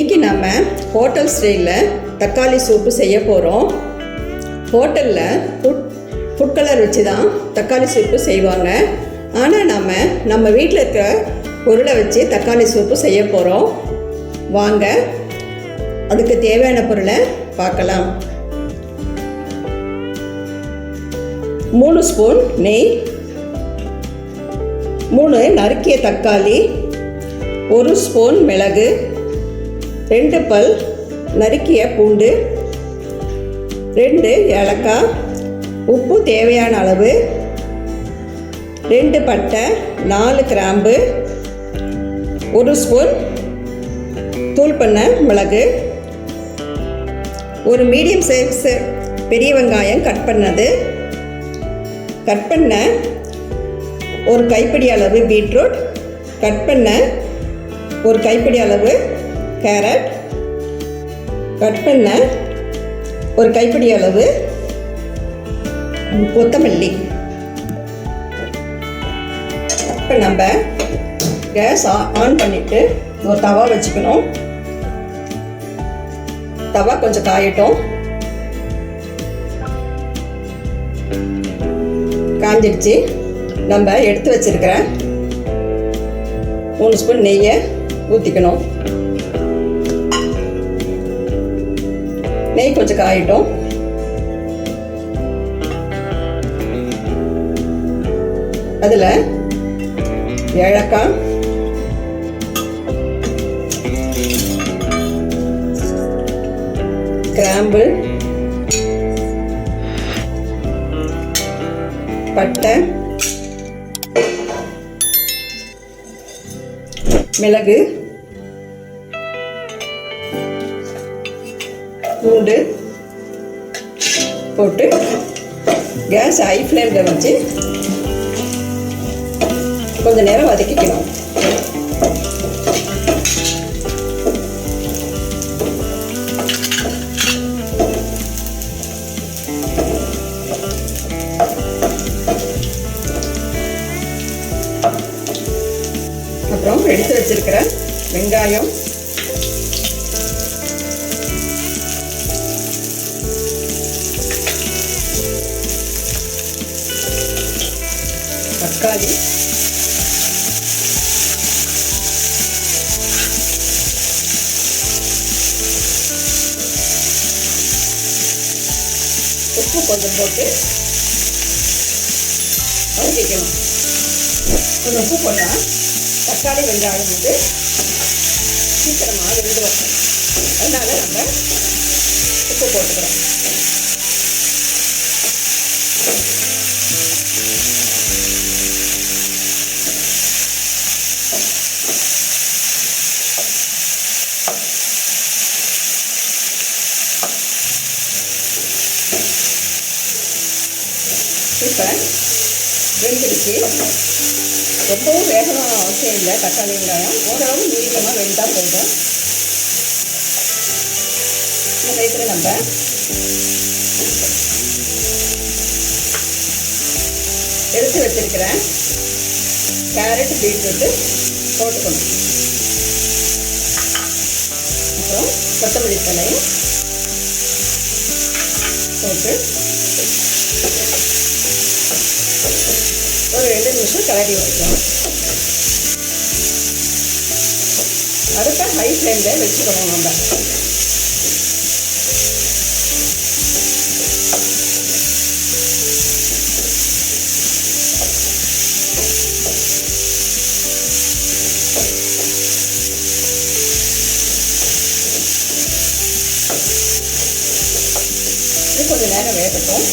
இன்றைக்கி நம்ம ஹோட்டல் ஸ்டைலில் தக்காளி சூப்பு செய்ய போகிறோம். ஹோட்டலில் ஃபுட் கலர் வச்சு தான் தக்காளி சூப்பு செய்வாங்க. ஆனால் நம்ம வீட்டில் இருக்கிற பொருளை வச்சு தக்காளி சூப்பு செய்ய போகிறோம். வாங்க அதுக்கு தேவையான பொருளை பார்க்கலாம். 3 ஸ்பூன் நெய், 3 நறுக்கிய தக்காளி, 1 ஸ்பூன் மிளகு, 2 பல் நறுக்கிய பூண்டு, 2 ஏலக்காய், உப்பு தேவையான அளவு, 2 பட்டை, 4 கிராம்பு, 1 ஸ்பூன் தூள் பண்ண மிளகு, ஒரு மீடியம் சைஸ் பெரிய வெங்காயம் கட் பண்ண ஒரு கைப்பிடி அளவு பீட்ரூட், கட் பண்ண ஒரு கைப்பிடி அளவு கேரட், கட் பண்ண ஒரு கைப்பிடி அளவு கொத்தமல்லி. இப்போ நம்ம கேஸ் ஆன் பண்ணிவிட்டு ஒரு தவா வச்சுக்கணும். தவா கொஞ்சம் காயட்டும். காஞ்சிடுச்சு. நம்ம எடுத்து வச்சிருக்கிற 3 ஸ்பூன் நெய்யை ஊற்றிக்கணும். நெய் கொஞ்சம் காயட்டும். அதில் ஏலக்காய், கிராம்பு, பட்டை, மிளகு, பூண்டு போட்டு கேஸ் ஹை ஃப்ளேமில் வச்சு கொஞ்சம் நேரம் வதக்கிக்கணும். அப்புறம் எடுத்து வச்சிருக்கிற வெங்காயம், தக்காளி, உப்பு கொஞ்சம் போட்டு வதக்கிக்கணும். கொஞ்சம் உப்பு போட்டால் தக்காளி வெங்காயம் சீக்கிரமாக வெந்துடும். அதனால நம்ம உப்பு போட்டுக்கிறோம். இப்போ வெந்துடுச்சு. ரொம்பவும் வேகணும் அவசியம் இல்லை. தக்காளி வெங்காயம் ஓரளவு மீடியமாக வெந்தால் போதும். இந்த டயத்தில் நம்ம எடுத்து வச்சிருக்கிறேன் கேரட், பீட்ரூட்டு போட்டுக்கணும். அப்புறம் கொத்தமல்லி தழையும் போட்டு ஒரு 2 நிமிஷம் கிளறி வைக்கணும். அடுத்த ஹை ஃப்ளேமில் வச்சுக்கணும். நம்ம இது கொஞ்சம் நேரம் வேகட்டும்.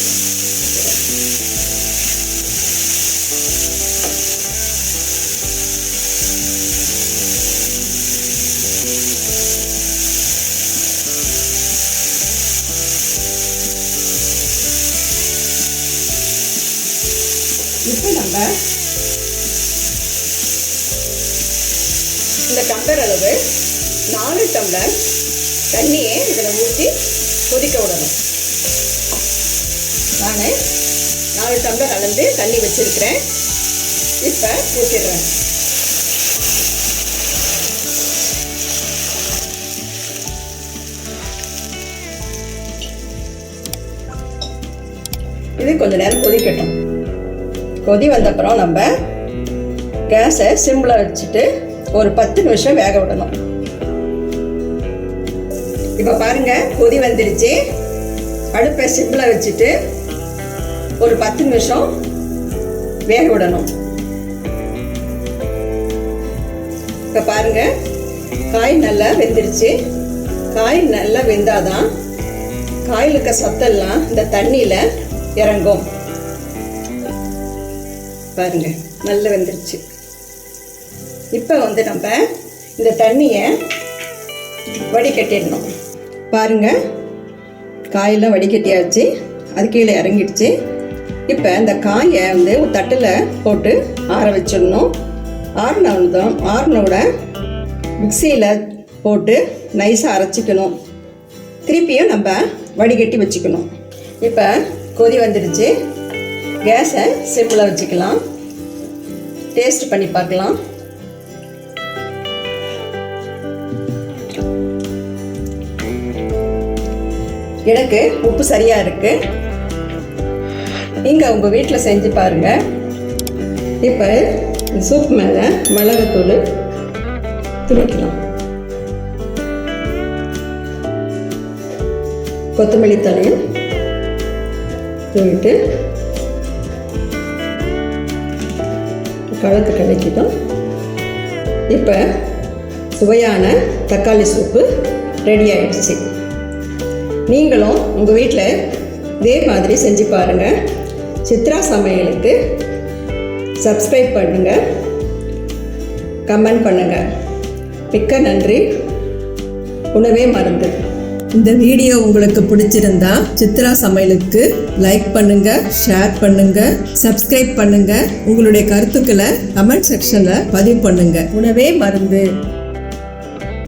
இப்போ நம்ம இந்த டம்ளர் அளவு 4 டம்ளர் தண்ணியை இதில் ஊற்றி கொதிக்க விடணும். நான் 4 டம்ளர் அளந்து தண்ணி வச்சிருக்கிறேன். இப்போ ஊற்றிடுறேன். இது கொஞ்ச நேரம் கொதிக்கட்டும். கொதி வந்தப்புறம் நம்ம கேஸை சிம்மில் வச்சுட்டு ஒரு 10 நிமிஷம் வேக விடணும். இப்போ பாருங்க, கொதி வந்துருச்சு. அடுப்பை சிம்மில் வச்சுட்டு ஒரு 10 நிமிஷம் வேக விடணும். இப்போ பாருங்க, காய் நல்லா வெந்துருச்சு. காய் நல்லா வெந்தாதான் காயில் இருக்க சத்தெல்லாம் இந்த தண்ணியில் இறங்கும். பாருங்க, நல்லா வெந்துருச்சு. இப்போ நம்ம இந்த தண்ணியை வடிகட்டிடணும். பாருங்க, காயெல்லாம் வடிகட்டியாச்சு, அது கீழே இறங்கிடுச்சு. இப்போ இந்த காயை ஒரு தட்டில் போட்டு ஆற வச்சிடணும். ஆறுனோட மிக்சியில் போட்டு நைஸாக அரைச்சிக்கணும். திருப்பியும் நம்ம வடிகட்டி வச்சுக்கணும். இப்போ கொதி வந்துடுச்சு. கேஸை சிம்மில் வச்சுக்கலாம். டேஸ்ட் பண்ணி பார்க்கலாம். எனக்கு உப்பு சரியாக இருக்குது. நீங்கள் உங்கள் வீட்டில் செஞ்சு பாருங்கள். இப்போ சூப் மேலே மிளகுத்தூள் தூவிக்கலாம். கொத்தமல்லி தழையும் தூவிட்டு கலத்து கலக்கிட்டோம். இப்போ சுவையான தக்காளி சூப்பு ரெடி ஆயிடுச்சு. நீங்களும் உங்கள் வீட்டில் இதே மாதிரி செஞ்சு பாருங்கள். சித்ரா சமையலுக்கு சப்ஸ்கிரைப் பண்ணுங்கள், கமெண்ட் பண்ணுங்கள். மிக்க நன்றி. உணவே மருந்து. இந்த வீடியோ உங்களுக்கு பிடிச்சிருந்தா சித்ரா சமையலுக்கு லைக் பண்ணுங்க, ஷேர் பண்ணுங்க, சப்ஸ்கிரைப் பண்ணுங்க. உங்களுடைய கருத்துக்களை கமெண்ட் செக்ஷன்ல பதிவு பண்ணுங்க. உணவே மருந்து.